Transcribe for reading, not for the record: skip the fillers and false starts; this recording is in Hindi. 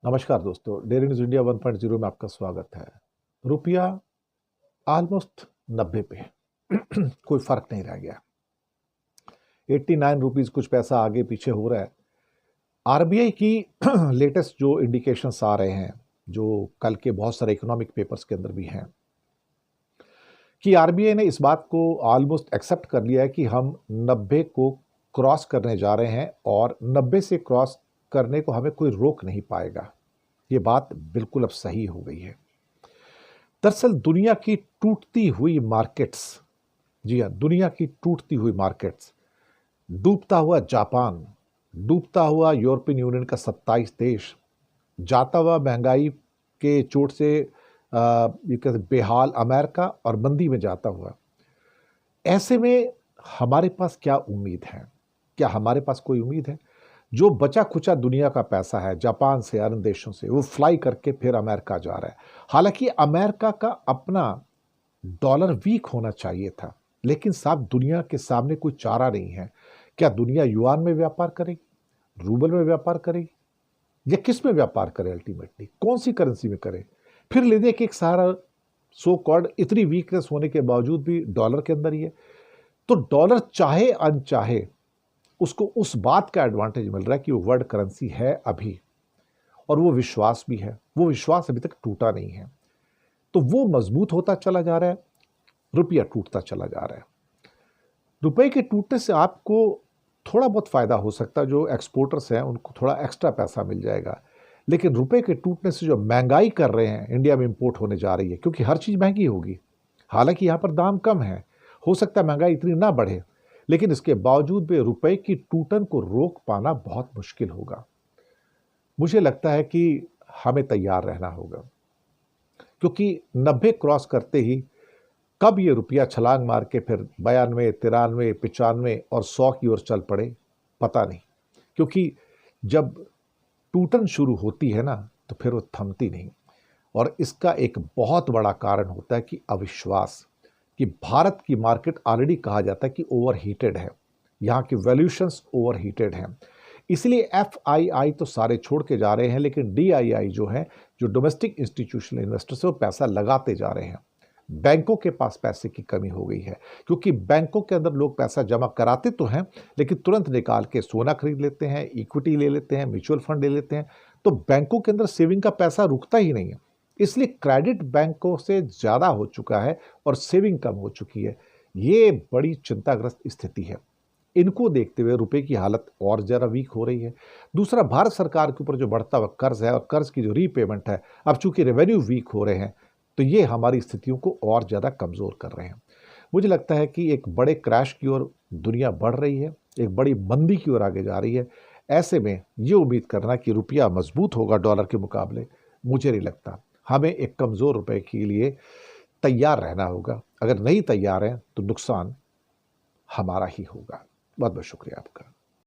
नमस्कार दोस्तों, डेली न्यूज़ इंडिया 1.0 में आपका स्वागत है। रुपया ऑलमोस्ट 90 पे कोई फर्क नहीं रह गया। 89 रुपीस कुछ पैसा आगे पीछे हो रहा है। आरबीआई की लेटेस्ट जो इंडिकेशंस आ रहे हैं, जो कल के बहुत सारे इकोनॉमिक पेपर्स के अंदर भी हैं, कि आरबीआई ने इस बात को ऑलमोस्ट एक्सेप्ट कर लिया है कि हम 90 को क्रॉस करने जा रहे हैं और 90 से क्रॉस करने को हमें कोई रोक नहीं पाएगा। ये बात बिल्कुल अब सही हो गई है। दरअसल दुनिया की टूटती हुई मार्केट्स, जी हाँ, दुनिया की टूटती हुई मार्केट्स, डूबता हुआ जापान, डूबता हुआ यूरोपियन यूनियन का 27 देश, जाता हुआ महंगाई के चोट से ये कहते बेहाल अमेरिका और मंदी में जाता हुआ। ऐसे में हमारे पास क्या उम्मीद है? क्या हमारे पास कोई उम्मीद है? जो बचा खुचा दुनिया का पैसा है, जापान से, अन्य देशों से, वो फ्लाई करके फिर अमेरिका जा रहा है। हालांकि अमेरिका का अपना डॉलर वीक होना चाहिए था, लेकिन साहब दुनिया के सामने कोई चारा नहीं है। क्या दुनिया युआन में व्यापार करेगी, रूबल में व्यापार करेगी, या किस में व्यापार करे? अल्टीमेटली कौन सी करेंसी में करे? फिर ले दे कि एक सारा सो कॉल्ड इतनी वीकनेस होने के बावजूद भी डॉलर के अंदर ही है। तो डॉलर चाहे अनचाहे उसको उस बात का एडवांटेज मिल रहा है कि वो वर्ल्ड करेंसी है अभी, और वो विश्वास भी है। वो विश्वास अभी तक टूटा नहीं है, तो वो मजबूत होता चला जा रहा है, रुपया टूटता चला जा रहा है। रुपए के टूटने से आपको थोड़ा बहुत फायदा हो सकता है, जो एक्सपोर्टर्स हैं उनको थोड़ा एक्स्ट्रा पैसा मिल जाएगा। लेकिन रुपए के टूटने से जो महंगाई कर रहे हैं, इंडिया में इंपोर्ट होने जा रही है, क्योंकि हर चीज महंगी होगी। हालांकि यहां पर दाम कम है, हो सकता है महंगाई इतनी ना बढ़े, लेकिन इसके बावजूद भी रुपए की टूटन को रोक पाना बहुत मुश्किल होगा। मुझे लगता है कि हमें तैयार रहना होगा, क्योंकि 90 क्रॉस करते ही कब ये रुपया छलांग मार के फिर 92, 93, 95 और 100 की ओर चल पड़े, पता नहीं। क्योंकि जब टूटन शुरू होती है ना, तो फिर वो थमती नहीं। और इसका एक बहुत बड़ा कारण होता है कि अविश्वास, कि भारत की मार्केट ऑलरेडी कहा जाता है कि ओवर हीटेड है, यहाँ की वैल्यूशंस ओवर हीटेड हैं। इसलिए एफआईआई तो सारे छोड़ के जा रहे हैं, लेकिन डीआईआई जो है, जो डोमेस्टिक इंस्टीट्यूशनल इन्वेस्टर्स है, वो पैसा लगाते जा रहे हैं। बैंकों के पास पैसे की कमी हो गई है, क्योंकि बैंकों के अंदर लोग पैसा जमा कराते तो हैं, लेकिन तुरंत निकाल के सोना खरीद लेते हैं, इक्विटी ले लेते हैं, म्यूचुअल फंड ले लेते हैं। तो बैंकों के अंदर सेविंग का पैसा रुकता ही नहीं है। इसलिए क्रेडिट बैंकों से ज़्यादा हो चुका है और सेविंग कम हो चुकी है। ये बड़ी चिंताग्रस्त स्थिति है। इनको देखते हुए रुपए की हालत और ज़्यादा वीक हो रही है। दूसरा, भारत सरकार के ऊपर जो बढ़ता हुआ कर्ज है और कर्ज की जो रीपेमेंट है, अब चूंकि रेवेन्यू वीक हो रहे हैं, तो ये हमारी स्थितियों को और ज़्यादा कमज़ोर कर रहे हैं। मुझे लगता है कि एक बड़े क्रैश की ओर दुनिया बढ़ रही है, एक बड़ी मंदी की ओर आगे जा रही है। ऐसे में ये उम्मीद करना कि रुपया मजबूत होगा डॉलर के मुकाबले, मुझे नहीं लगता। हमें एक कमज़ोर रुपए के लिए तैयार रहना होगा। अगर नहीं तैयार हैं तो नुकसान हमारा ही होगा। बहुत बहुत शुक्रिया आपका।